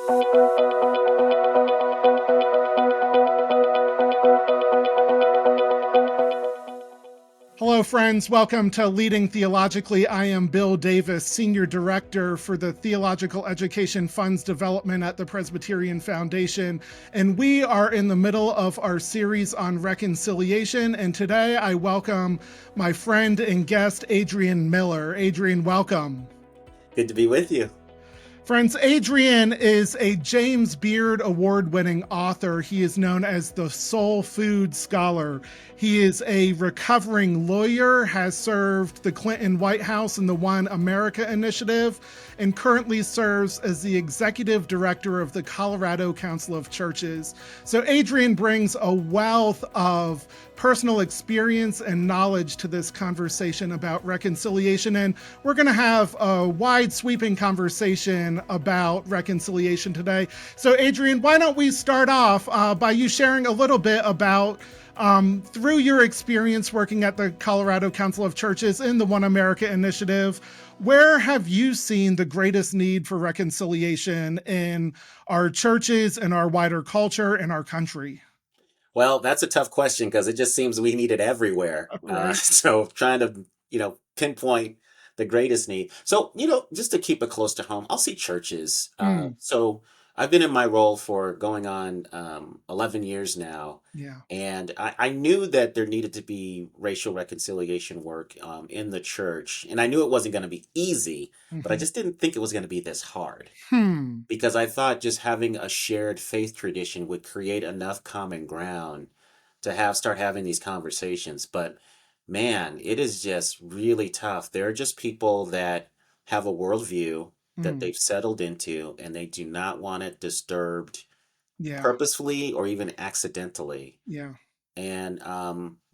Hello, friends. Welcome to Leading Theologically. I am Bill Davis, Senior Director for the Theological Education Fund's development at the Presbyterian Foundation. And we are in the middle of our series on reconciliation. And today I welcome my friend and guest, Adrian Miller. Adrian, welcome. Good to be with you. Friends, Adrian is a James Beard Award-winning author. He is known as the Soul Food Scholar. He is a recovering lawyer, has served the Clinton White House and the One America Initiative, and currently serves as the executive director of the Colorado Council of Churches. So Adrian brings a wealth of personal experience and knowledge to this conversation about reconciliation. And we're going to have a wide sweeping conversation about reconciliation today. So Adrian, why don't we start off by you sharing a little bit about through your experience working at the Colorado Council of Churches in the One America Initiative, where have you seen the greatest need for reconciliation in our churches and our wider culture and our country? Well, that's a tough question because it just seems we need it everywhere. Right. So trying to, pinpoint the greatest need. So, just to keep it close to home, I'll see churches. So I've been in my role for going on 11 years now. Yeah. And I knew that there needed to be racial reconciliation work in the church. And I knew it wasn't going to be easy, but I just didn't think it was going to be this hard. Because I thought just having a shared faith tradition would create enough common ground to start having these conversations. But man, it is just really tough. There are just people that have a worldview that they've settled into, and they do not want it disturbed purposefully or even accidentally. Yeah. And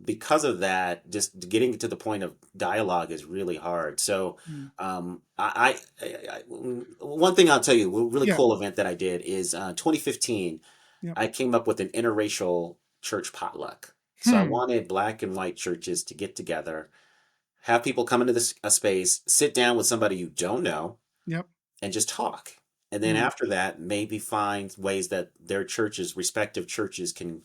because of that, just getting to the point of dialogue is really hard. So I one thing I'll tell you, a really cool event that I did is 2015, I came up with an interracial church potluck. So I wanted Black and white churches to get together, have people come into a space, sit down with somebody you don't know, and just talk. And then after that, maybe find ways that their churches, respective churches, can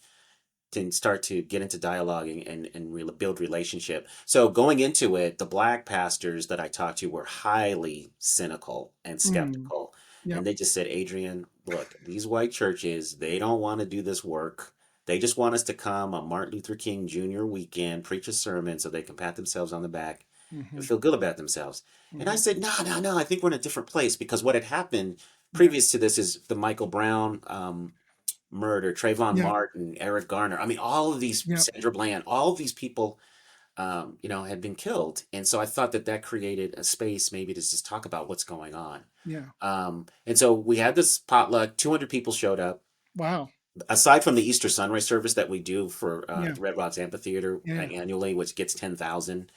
start to get into dialogue and build relationship. So going into it, the Black pastors that I talked to were highly cynical and skeptical. And they just said, Adrian, look, these white churches, they don't want to do this work. They just want us to come on Martin Luther King Jr. weekend, preach a sermon so they can pat themselves on the back and feel good about themselves. And I said, no, I think we're in a different place, because what had happened previous to this is the Michael Brown murder, Trayvon Martin, Eric Garner. I mean, all of these, Sandra Bland, all of these people, had been killed. And so I thought that created a space maybe to just talk about what's going on. And so we had this potluck, 200 people showed up. Wow. Aside from the Easter sunrise service that we do for the Red Rocks Amphitheater annually, which gets 10,000,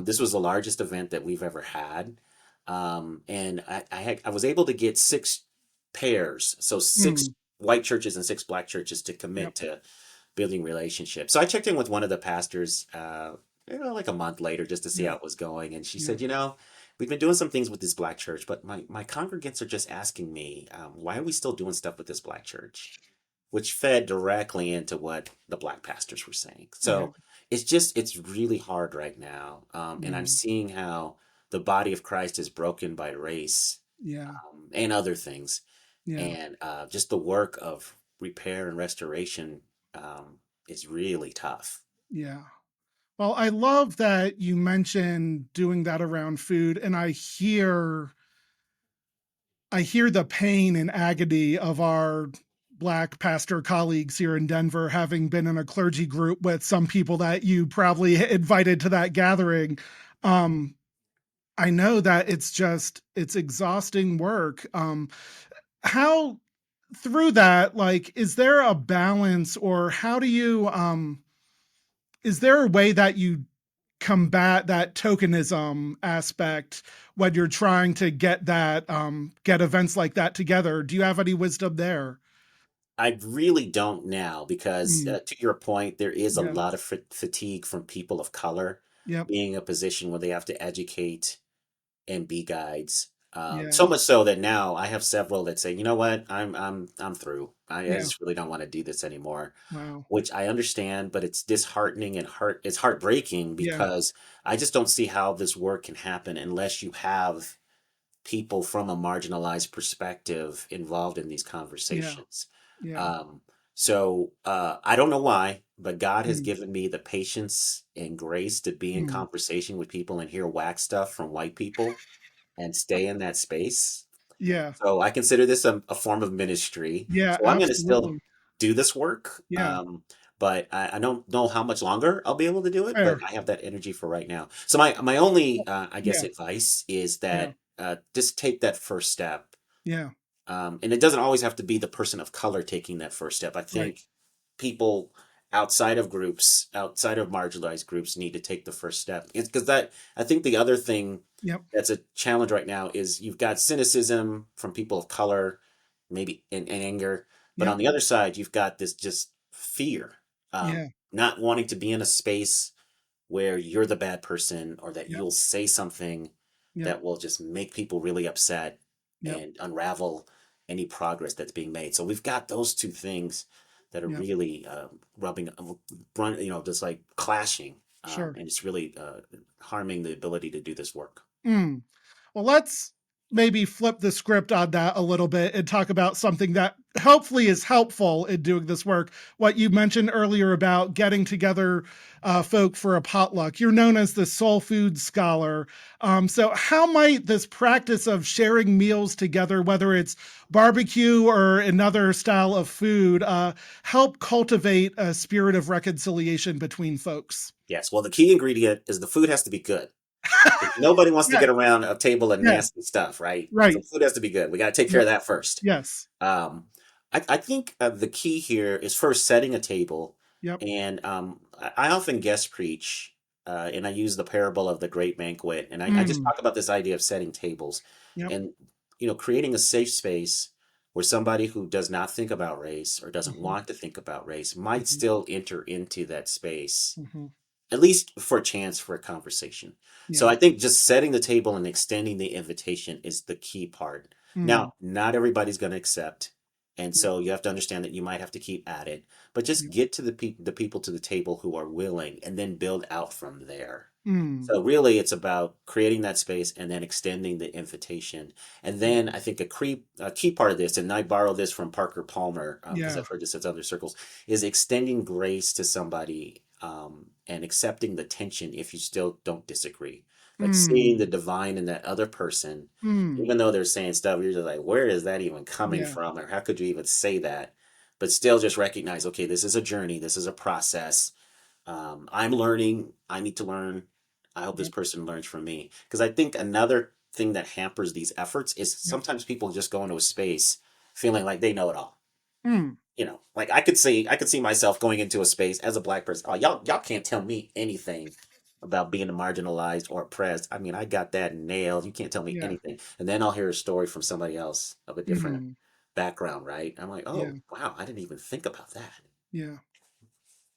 this was the largest event that we've ever had. And I was able to get 6 pairs, so 6 white churches and 6 Black churches to commit to building relationships. So I checked in with one of the pastors, like a month later, just to see how it was going. And she said, we've been doing some things with this Black church, but my congregants are just asking me, why are we still doing stuff with this Black church? Which fed directly into what the Black pastors were saying. So it's really hard right now. And I'm seeing how the body of Christ is broken by race and other things. And just the work of repair and restoration is really tough. Yeah. Well, I love that you mentioned doing that around food, and I hear the pain and agony of our Black pastor colleagues here in Denver, having been in a clergy group with some people that you probably invited to that gathering. I know that it's exhausting work. How through that, like, is there a balance, or how do you, is there a way that you combat that tokenism aspect when you're trying to get events like that together? Do you have any wisdom there? I really don't now, because to your point, there is a lot of fatigue from people of color being in a position where they have to educate and be guides. Yeah. So much so that now I have several that say, you know what, I'm through. I Yeah. just really don't want to do this anymore, Wow. which I understand, but it's disheartening and it's heartbreaking Yeah. because I just don't see how this work can happen unless you have people from a marginalized perspective involved in these Yeah. conversations. Yeah. Um, I don't know why, but God has Mm. given me the patience and grace to be in Mm. conversation with people and hear whack stuff from white people and stay in that space. Yeah. So I consider this a form of ministry. Yeah, So I'm going to still absolutely. do this work. Yeah. But I don't know how much longer I'll be able to do it, but Fair. I have that energy for right now. So my only, I guess, Yeah. advice is Yeah. that just take that first step. Yeah. And it doesn't always have to be the person of color taking that first step. I Right. think people outside of marginalized groups need to take the first step. It's because that I think the other thing Yep. that's a challenge right now is you've got cynicism from people of color, maybe and anger, but on Yep. the other side, you've got this just fear, Yeah. not wanting to be in a space where you're the bad person or that Yep. you'll say something Yep. that will just make people really upset Yep. and unravel any progress that's being made. So we've got those two things that are Yep. really just like clashing, Sure. and it's really harming the ability to do this work. Mm. Well, let's maybe flip the script on that a little bit and talk about something that hopefully is helpful in doing this work. What you mentioned earlier about getting together folk for a potluck. You're known as the soul food scholar. So, how might this practice of sharing meals together, whether it's barbecue or another style of food, help cultivate a spirit of reconciliation between folks? Yes. Well, the key ingredient is the food has to be good. Nobody wants to Yeah. get around a table of Yeah. nasty stuff, right? So Right. food has to be good. We got to take care Yep. of that first. Yes. Um, I think the key here is first setting a table, Yep. and I often guest preach, and I use the parable of the great banquet, and I just Mm. talk about this idea of setting tables, Yep. and creating a safe space where somebody who does not think about race or doesn't Mhm. want to think about race might Mhm. still enter into that space Mhm. at least for a chance for a conversation. So Yeah. I think just setting the table and extending the invitation is the key part. Mm. Now, not everybody's going to accept, and Yep. so you have to understand that you might have to keep at it, but just Yep. get to the people to the table who are willing, and then build out from there. Mm. So really, it's about creating that space and then extending the invitation. And Yep. then I think a key part of this, and I borrow this from Parker Palmer because Yeah. I've heard this in other circles, is extending grace to somebody, and accepting the tension if you still don't disagree. Like seeing the Mm. divine in that other person, Mm. even though they're saying stuff, you're just like, where is that even coming Yeah. from? Or how could you even say that? But still just recognize, okay, this is a journey, this is a process. I'm learning. I need to learn. I hope this Yep. person learns from me. Because I think another thing that hampers these efforts is Yep. sometimes people just go into a space feeling like they know it all. Mm. Like I could see myself going into a space as a black person. Oh, y'all can't tell me anything about being marginalized or oppressed. I mean, I got that nailed. You can't tell me Yeah. anything. And then I'll hear a story from somebody else of a different Mm. background, right? I'm like, Yeah. oh, wow, I didn't even think about that. Yeah.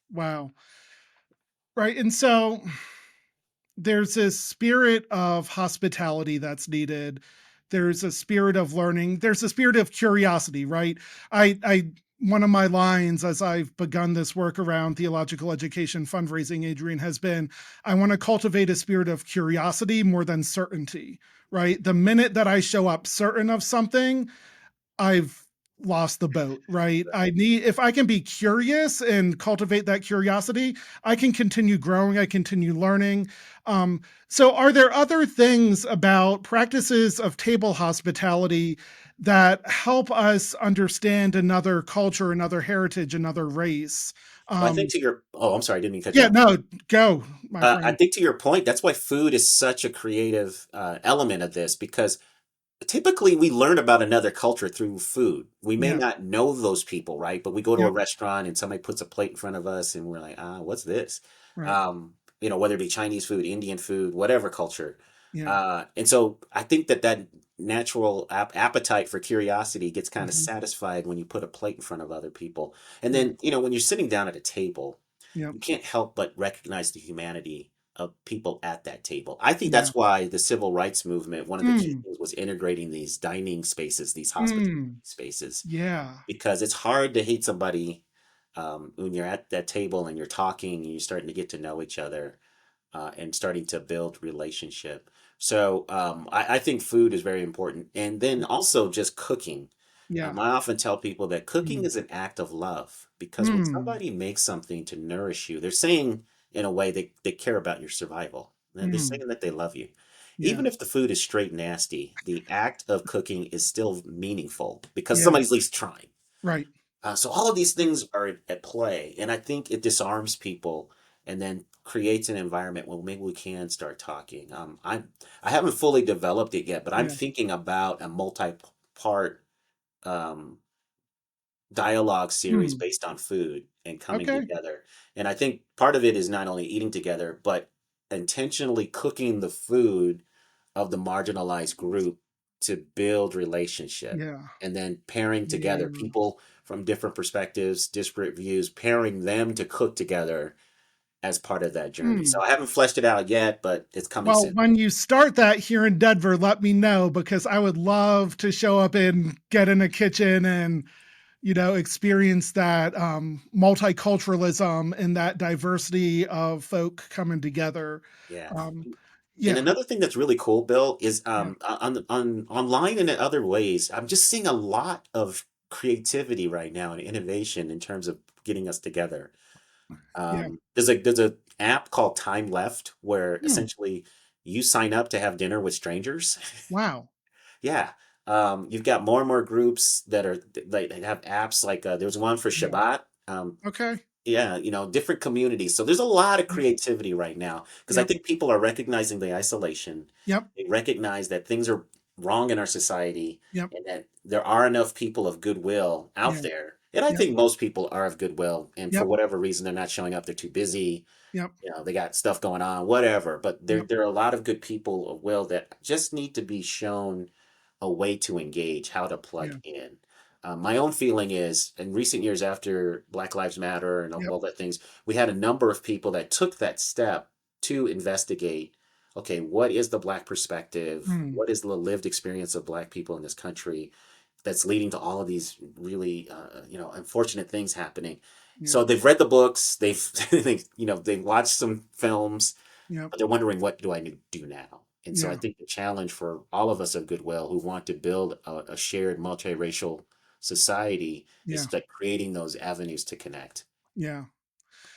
Wow. Right. And so there's this spirit of hospitality that's needed. There's a spirit of learning. There's a spirit of curiosity, right? One of my lines as I've begun this work around theological education fundraising, Adrian, has been I want to cultivate a spirit of curiosity more than certainty, right? The minute that I show up certain of something, I've lost the boat, right? I need, if I can be curious and cultivate that curiosity, I can continue growing, I continue learning. So, are there other things about practices of table hospitality that help us understand another culture, another heritage, another race? Well, I think Um, I'm sorry, I didn't mean to cut you yeah, off. no, go, my I friend. think to your point, that's why food is such a creative element of this because typically we learn about another culture through food. We may Yeah, not know those people, right? But we go to a yep, restaurant and somebody puts a plate in front of us and we're like, what's this? right, Whether it be Chinese food, Indian food, whatever culture. yeah, And so I think that natural appetite for curiosity gets kind of mhm, satisfied when you put a plate in front of other people. And yeah, then, when you're sitting down at a table, yep, you can't help but recognize the humanity of people at that table. I think Yeah. that's why the civil rights movement, one of the key Mm. things was integrating these dining spaces, these hospitality Mm. spaces, Yeah. because it's hard to hate somebody when you're at that table and you're talking and you're starting to get to know each other and starting to build relationship. So I think food is very important. And then also just cooking. Yeah. I often tell people that cooking Mm. is an act of love because when Mm. somebody makes something to nourish you, they're saying in a way they care about your survival. And they're Mm. saying that they love you. Yeah. Even if the food is straight nasty, the act of cooking is still meaningful because Yeah. somebody's at least trying. Right. So all of these things are at play, and I think it disarms people and then creates an environment where maybe we can start talking. I haven't fully developed it yet, but I'm Yeah. thinking about a multi-part um, dialogue series Mm. based on food and coming Okay. together. And I think part of it is not only eating together, but intentionally cooking the food of the marginalized group to build relationship. Yeah. And then pairing Yeah. together people from different perspectives, disparate views, pairing them to cook together as part of that journey. So Mm. I haven't fleshed it out yet, but it's coming Well, soon. when you start that here in Denver, let me know because I would love to show up and get in a kitchen and, experience that multiculturalism and that diversity of folk coming together. Yeah. Um, And yeah, another thing that's really cool, Bill, is yeah, on online and in other ways. I'm just seeing a lot of creativity right now and innovation in terms of getting us together. yeah. There's a app called Time Left where Hmm. essentially you sign up to have dinner with strangers. Wow. Yeah. You've got more and more groups that are like they have apps like there's one for Yeah. Shabbat. Okay. Yeah, different communities. So there's a lot of Yep. creativity right now because I Yep. think people are recognizing the isolation. Yep. They recognize that things are wrong in our society Yep. and that there are enough people of goodwill out Yeah. there. And I Yep. think most people are of goodwill, and for Yep. whatever reason they're not showing up, they're too busy, Yep. they got stuff going on, whatever. But there Yep. there are a lot of good people of will that just need to be shown a way to engage, how to plug Yeah. in. My own feeling is, in recent years after Black Lives Matter and Yep. all that things, we had a number of people that took that step to investigate. Okay, what is the Black perspective? Mm. What is the lived experience of Black people in this country that's leading to all of these really, unfortunate things happening? Yeah. So they've read the books, they've watched some films, Yep. but they're wondering, what do I need to do now? And so I Yeah. think the challenge for all of us of goodwill who want to build a shared multiracial society Yeah. is like creating those avenues to connect. Yeah.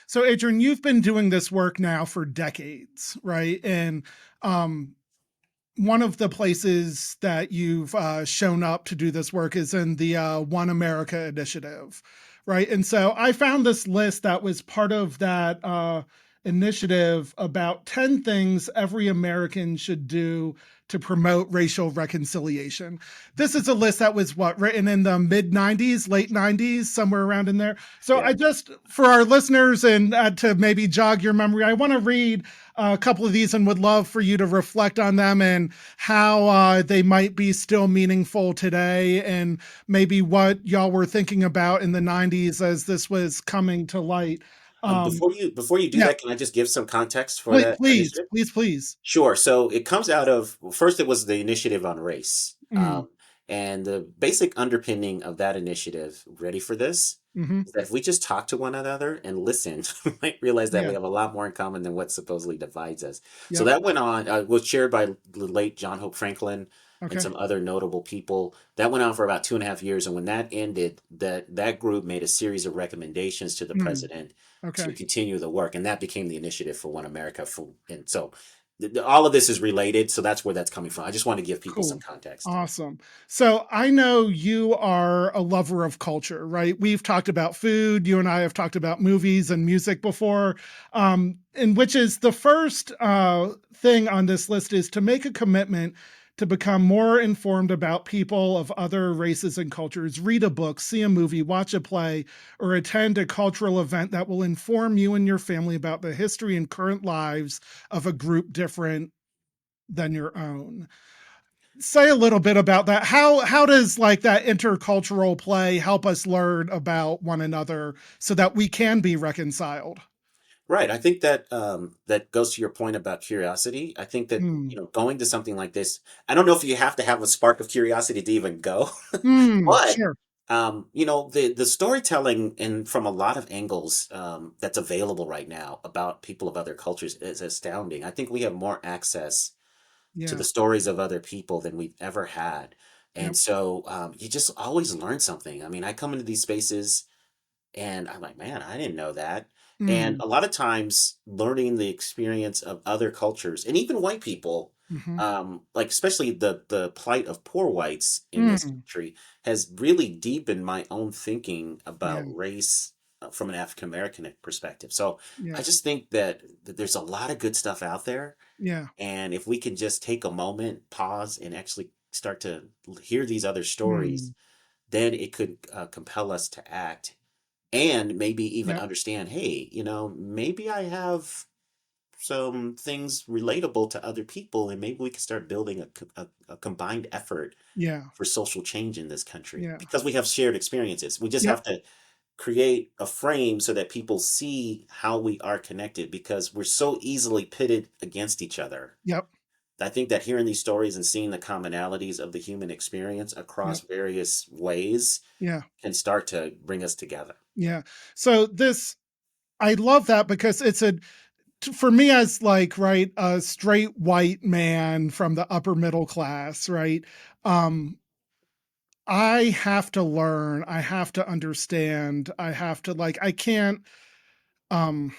So, Adrian, you've been doing this work now for decades, right? And um, one of the places that you've shown up to do this work is in the One America initiative, right? And so I found this list that was part of that initiative about 10 things every American should do to promote racial reconciliation. This is a list that was written in the mid 90s, late 90s, somewhere around in there. So Yeah. I just, for our listeners and to maybe jog your memory, I want to read a couple of these and would love for you to reflect on them and how they might be still meaningful today and maybe what y'all were thinking about in the 90s as this was coming to light. Um, Before you do yeah, that, can I just give some context for please, that please, initiative? please, please. Sure. So it comes out of, well, first, it was the initiative on race. Mm, And the basic underpinning of that initiative, ready for this, hmm. is that if we just talk to one another and listen, we might realize that Yeah, we have a lot more in common than what supposedly divides us. So yep, that went on, was chaired by the late John Hope Franklin and okay. some other notable people. That went on for about 2.5 years. And when that ended, that group made a series of recommendations to the Mm, president to okay, continue the work. And that became the initiative for One America. And so all of this is related. So that's where that's coming from. I just want to give people some cool. context. Awesome. So I know you are a lover of culture, right? We've talked about food. You and I have talked about movies and music before, and which is the first thing on this list is to make a commitment to become more informed about people of other races and cultures. Read a book, see a movie, watch a play, or attend a cultural event that will inform you and your family about the history and current lives of a group different than your own. Say a little bit about that. How does like that intercultural play help us learn about one another so that we can be reconciled? Right. I think that that goes to your point about curiosity. I think that, Mm, going to something like this, I don't know if you have to have a spark of curiosity to even go, but sure. the storytelling and from a lot of angles that's available right now about people of other cultures is astounding. I think we have more access to Yeah. the stories of other people than we've ever had. And Yep. so you just always learn something. I mean, I come into these spaces and I'm like, man, I didn't know that. And Mm, a lot of times, learning the experience of other cultures and even white people, mhm, like especially the plight of poor whites in this mm, country, has really deepened my own thinking yeah. about race from an African American perspective. So I Yeah. just think that there's a lot of good stuff out there, Yeah. and if we can just take a moment, pause, and actually start to hear these other stories, Mm, then it could compel us to act and maybe even yep. understand, hey, maybe I have some things relatable to other people, and maybe we can start building a combined effort Yeah. for social change in this country Yeah. because we have shared experiences. We just Yep. have to create a frame so that people see how we are connected because we're so easily pitted against each other. Yep. I think that hearing these stories and seeing the commonalities of the human experience Yep. across various ways Yeah. can start to bring us together. Yeah. So this I love that because for me as like, right, a straight white man from the upper middle class, right? Um, I have to learn, I have to understand, I have to like I can't um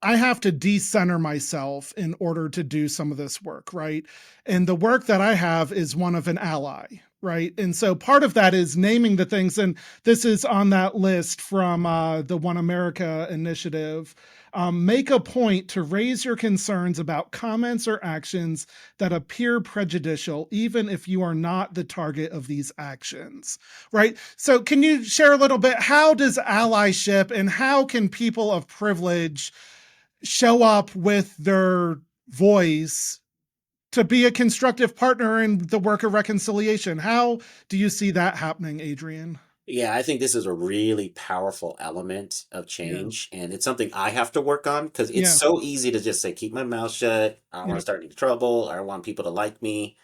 I have to decenter myself in order to do some of this work, right? And the work that I have is one of an ally, right? And so part of that is naming the things, and this is on that list from the One America initiative. Make a point to raise your concerns about comments or actions that appear prejudicial, even if you are not the target of these actions, right? So, can you share a little bit? How does allyship and how can people of privilege show up with their voice to be a constructive partner in the work of reconciliation? How do you see that happening, Adrian? Yeah, I think this is a really powerful element of Yeah. change, and it's something I have to work on because it's Yeah. so easy to just say, keep my mouth shut. I don't want to Yep. start any trouble. I don't want people to like me,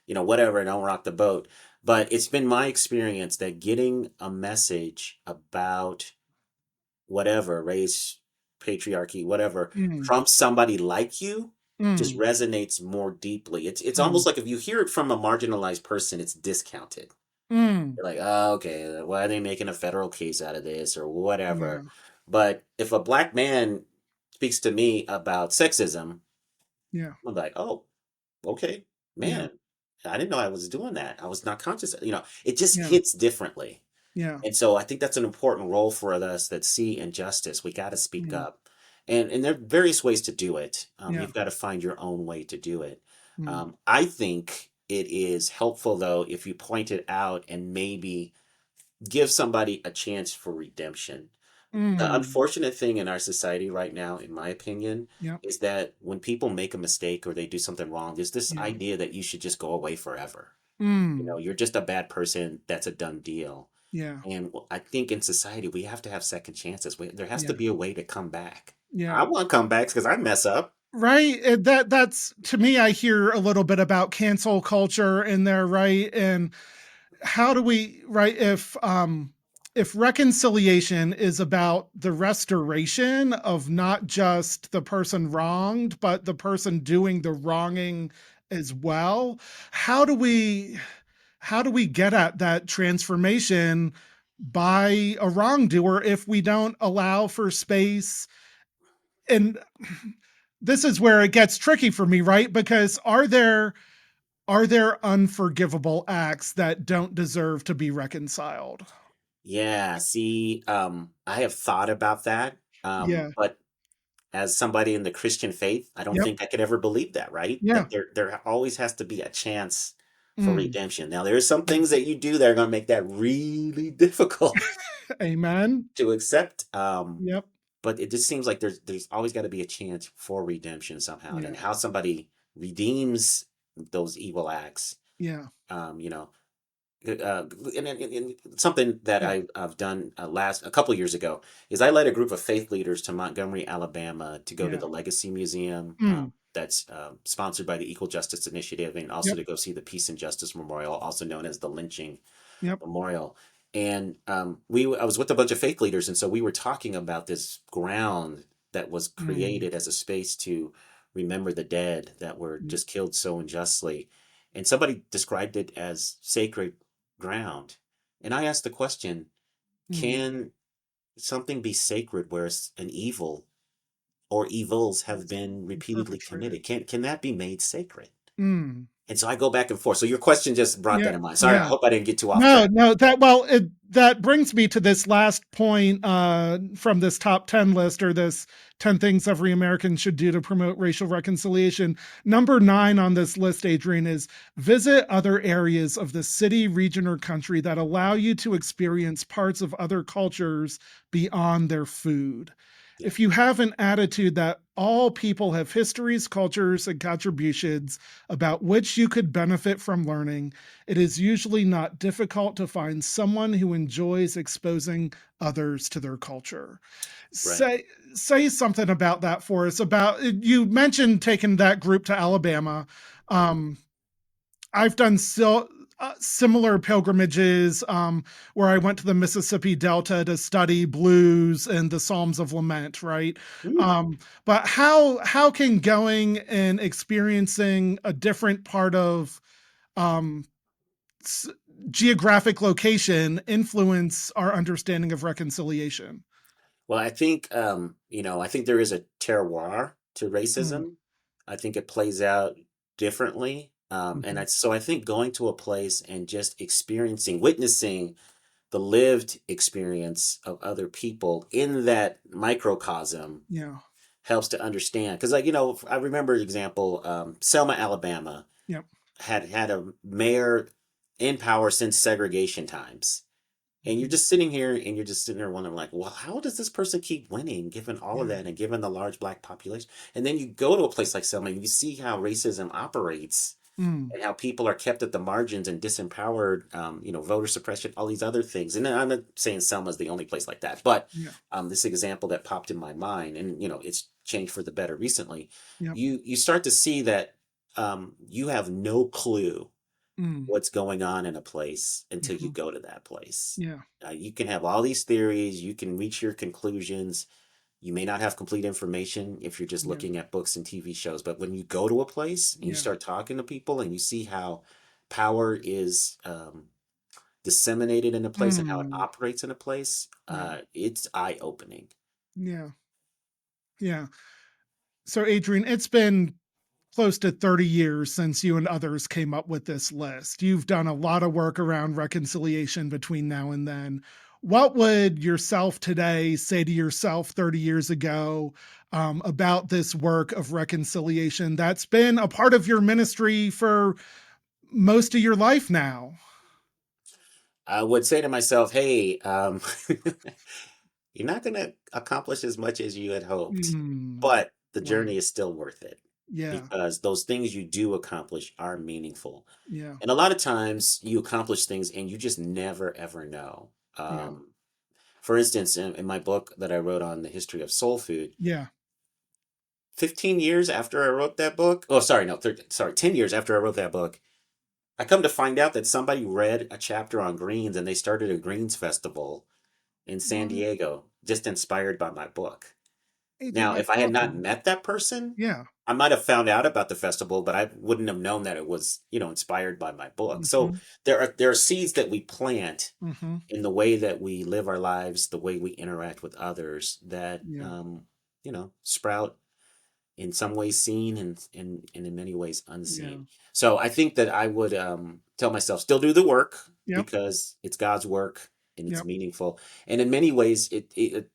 whatever, don't rock the boat. But it's been my experience that getting a message about whatever, race, patriarchy, whatever, Mm, from somebody like you just mm, resonates more deeply. It's mm, almost like if you hear it from a marginalized person, it's discounted. mm. You're like, oh, okay, why are they making a federal case out of this or Yeah. whatever? But if a black man speaks to me about sexism, Yeah. I'm like, oh, okay, Yeah. man, I didn't know I was doing that. I was not conscious. It just Yeah. hits differently. Yeah. And so I think that's an important role for us that see injustice. We got to speak Mm, up. And there are various ways to do it. yeah. You've got to find your own way to do it. Mm, I think it is helpful, though, if you point it out and maybe give somebody a chance for redemption. The mm. unfortunate thing in our society right now, in my opinion, Yep. is that when people make a mistake or they do something wrong, there's this Yeah. idea that you should just go away forever. Mm. You're just a bad person. That's a done deal. Yeah. And I think in society, we have to have second chances. There has to Yeah. be a way to come back. Yeah. I want comebacks because I mess up. Right. That's to me, I hear a little bit about cancel culture in there, right? And how do we, right, if reconciliation is about the restoration of not just the person wronged but the person doing the wronging as well, how do we get at that transformation by a wrongdoer if we don't allow for space? And this is where it gets tricky for me, right? Because are there unforgivable acts that don't deserve to be reconciled? Yeah, see, I have thought about that. Yeah. But as somebody in the Christian faith, I don't Yep. think I could ever believe that, right? Yeah. That there always has to be a chance for Mm. redemption. Now, there are some Yeah. things that you do that are going to make that really difficult Amen. to accept. Yep. But it just seems like there's always got to be a chance for redemption somehow, and Yeah. how somebody redeems those evil acts. Yeah. Um, you know, and something that Yeah. I've done last a couple years ago is I led a group of faith leaders to Montgomery, Alabama, to go to Yeah. the Legacy Museum. Mm. That's sponsored by the Equal Justice Initiative, and also Yep. to go see the Peace and Justice Memorial, also known as the Lynching Yep. Memorial. And I was with a bunch of faith leaders, and so we were talking about this ground that was Mm. created as a space to remember the dead that were Yep. just killed so unjustly. And somebody described it as sacred ground. And I asked the question, Mm. can something be sacred where an evil or evils have It's been repeatedly perpetrated. committed? Can that be made sacred? Mm. And so I go back and forth. So your question just brought Yeah. that in mind. Sorry, I Yeah. hope I didn't get too off No, track. no, that brings me to this last point from this top 10 list, or this 10 things every American should do to promote racial reconciliation. Number 9 on this list, Adrian, is visit other areas of the city, region, or country that allow you to experience parts of other cultures beyond their food. Yeah, If you have an attitude that all people have histories, cultures, and contributions about which you could benefit from learning, it is usually not difficult to find someone who enjoys exposing others to their culture. right. Say something about that for us. About, you mentioned taking that group to Alabama. Um, I've done similar pilgrimages where I went to the Mississippi Delta to study blues and the Psalms of Lament, right? Mm. But how can going and experiencing a different part of um, s- geographic location influence our understanding of reconciliation? Well, I think I think there is a terroir to Mm, racism. I think it plays out differently. And mhm. I think going to a place and just experiencing, witnessing the lived experience of other people in that microcosm Yeah. helps to understand. Because, I remember, example, Selma, Alabama Yep. had a mayor in power since segregation times. And you're Mhm. just sitting here and you're just sitting there wondering, like, well, how does this person keep winning given all of Yeah. that and given the large black population? And then you go to a place like Selma and you see how racism operates Mm, and how people are kept at the margins and disempowered, voter suppression, all these other things. And I'm not saying Selma is the only place like that, but yeah. this example that popped in my mind, and it's changed for the better recently. Yep. You start to see that you have no clue Mm, what's going on in a place until you mhm. go to that place. Yeah. You can have all these theories, you can reach your conclusions. You may not have complete information if you're just Yeah. looking at books and TV shows, but when you go to a place and you Yeah. start talking to people and you see how power is disseminated in a place and how it Mm, operates in a place, yeah. it's eye opening. Yeah. Yeah. So, Adrian, it's been close to 30 years since you and others came up with this list. You've done a lot of work around reconciliation between now and then. What would yourself today say to yourself 30 years ago about this work of reconciliation that's been a part of your ministry for most of your life now? I would say to myself, hey, you're not going to accomplish as much as you had hoped, Mm, but the right. journey is still worth it Yeah. because those things you do accomplish are meaningful. Yeah. And a lot of times you accomplish things and you just never ever know. Yeah. For instance, in my book that I wrote on the history of soul food, Yeah. 15 years after I wrote that book, oh, sorry, no, 13, sorry, 10 years after I wrote that book, I come to find out that somebody read a chapter on greens and they started a greens festival in San Well, Diego, just inspired by my book. Adrian, Now, that's if I had not awesome. met that person, Yeah. I might have found out about the festival, but I wouldn't have known that it was, inspired by my book. So Hmm. there are seeds that we plant Hmm. in the way that we live our lives, the way we interact with others, that Yeah. sprout in some ways seen and in many ways Yeah. unseen. So I think that I would tell myself, still do the work Yep. because it's God's work and it's Yep. meaningful. And in many ways,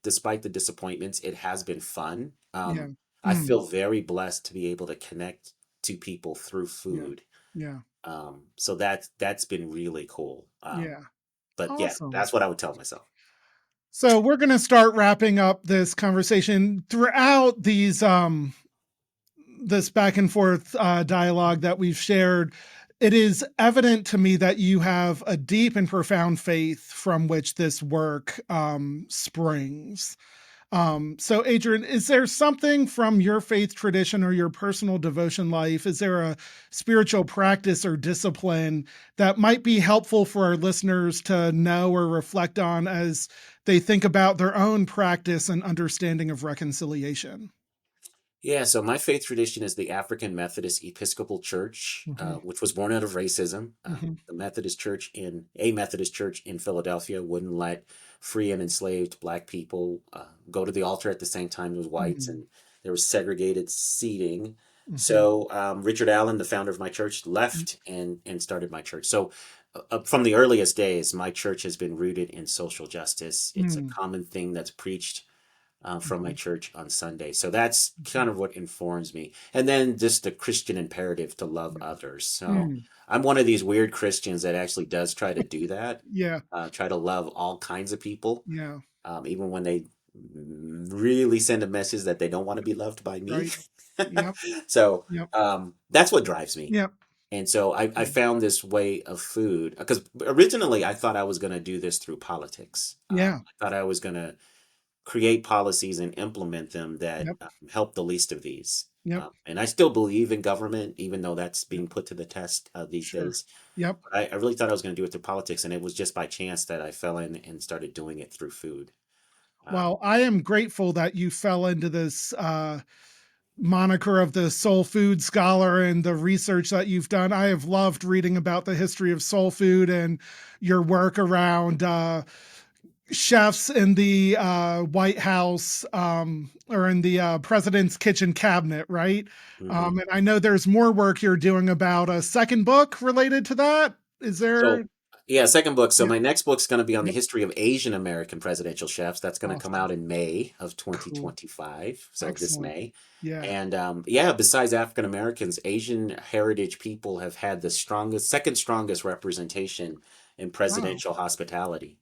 despite the disappointments, it has been fun. Yeah. I Mm, feel very blessed to be able to connect to people through yeah. food. Yeah. So that's been really cool. Yeah. But yeah, Awesome. that's what I would tell myself. So we're going to start wrapping up this conversation. Throughout these this back and forth dialogue that we've shared, it is evident to me that you have a deep and profound faith from which this work springs. So Adrian, is there something from your faith tradition or your personal devotion life? Is there a spiritual practice or discipline that might be helpful for our listeners to know or reflect on as they think about their own practice and understanding of reconciliation? Yeah, so my faith tradition is the African Methodist Episcopal Church, Hmm. which was born out of racism. Hmm. The Methodist Church in Philadelphia wouldn't let free and enslaved Black people go to the altar at the same time as whites, Hmm. and there was segregated seating. Hmm. So Richard Allen, the founder of my church, left and started my church. So from the earliest days, my church has been rooted in social justice. It's a Hmm. common thing that's preached from my Hmm. church on Sunday. So that's kind of what informs me. And then just the Christian imperative to love others. So Hmm. I'm one of these weird Christians that actually does try to do that, Yeah, try to love all kinds of people, yeah, even when they really send a message that they don't want to be loved by me. right. Yep, So yep, that's what drives me. yep. And so I found this way of food because originally I thought I was going to do this through politics. Yeah, I thought I was going to create policies and implement them that yep, help the least of these. yep, And I still believe in government, even though that's yep, being put to the test these sure. days. Yep. But I really thought I was going to do it through politics, and it was just by chance that I fell in and started doing it through food. Um, Well, I am grateful that you fell into this moniker of the soul food scholar and the research that you've done. I have loved reading about the history of soul food and your work around chefs in the White House or in the president's kitchen cabinet, right? mhm. And I know there's more work you're doing about a second book related to that. Is there? So, yeah, second book. So Yep, my next book's going to be on the yep. history of Asian American presidential chefs. That's going to come Awesome. out in May of Cool. 2025. So this Excellent. May. Yeah. And yeah, besides African Americans, Asian heritage people have had the strongest, second strongest representation in Wow. presidential hospitality.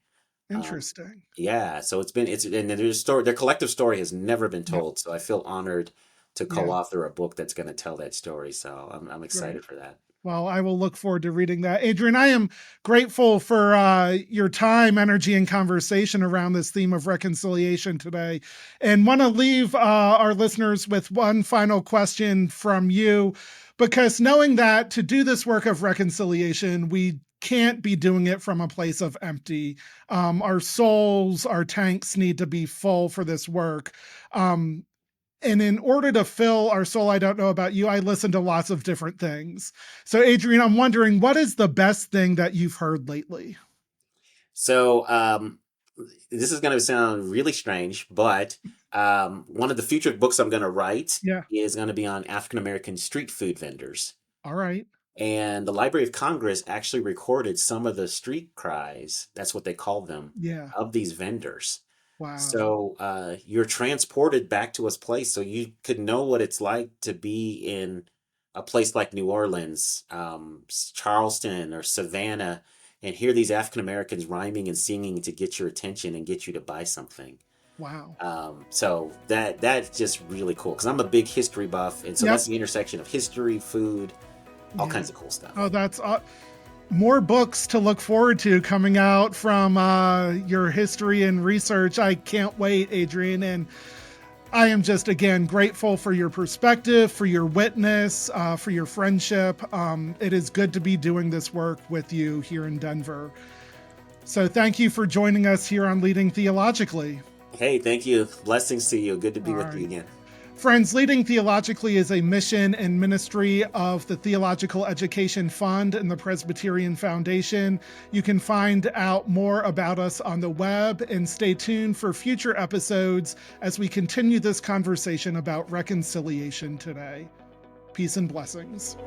Um, Interesting. yeah, so and their story, their collective story has never been Yep. told. So I feel honored to Yeah. co-author a book that's going to tell that story. So I'm Great. excited for that. Well, I will look forward to reading that. Adrian, I am grateful for your time, energy, and conversation around this theme of reconciliation today. And want to leave our listeners with one final question from you, because knowing that to do this work of reconciliation, we can't be doing it from a place of empty. Our souls, our tanks need to be full for this work. Um, and in order to fill our soul, I don't know about you, I listen to lots of different things. So, Adrian, I'm wondering, what is the best thing that you've heard lately? So this is going to sound really strange, but one of the future books I'm going to write Yeah. is going to be on African American street food vendors. All right. And the Library of Congress actually recorded some of the street cries, that's what they call them, Yeah. of these vendors. Wow. So you're transported back to a place so you could know what it's like to be in a place like New Orleans, Charleston, or Savannah, and hear these African Americans rhyming and singing to get your attention and get you to buy something. Wow. So that's just really cool because I'm a big history buff, and so Yep. that's the intersection of history, food, all Yeah. kinds of cool stuff. Oh, that's more books to look forward to coming out from your history and research. I can't wait, Adrian. And I am just, again, grateful for your perspective, for your witness, for your friendship. It is good to be doing this work with you here in Denver. So thank you for joining us here on Leading Theologically. Hey, thank you. Blessings to you. Good to All be with you right. again. Friends, Leading Theologically is a mission and ministry of the Theological Education Fund and the Presbyterian Foundation. You can find out more about us on the web and stay tuned for future episodes as we continue this conversation about reconciliation today. Peace and blessings.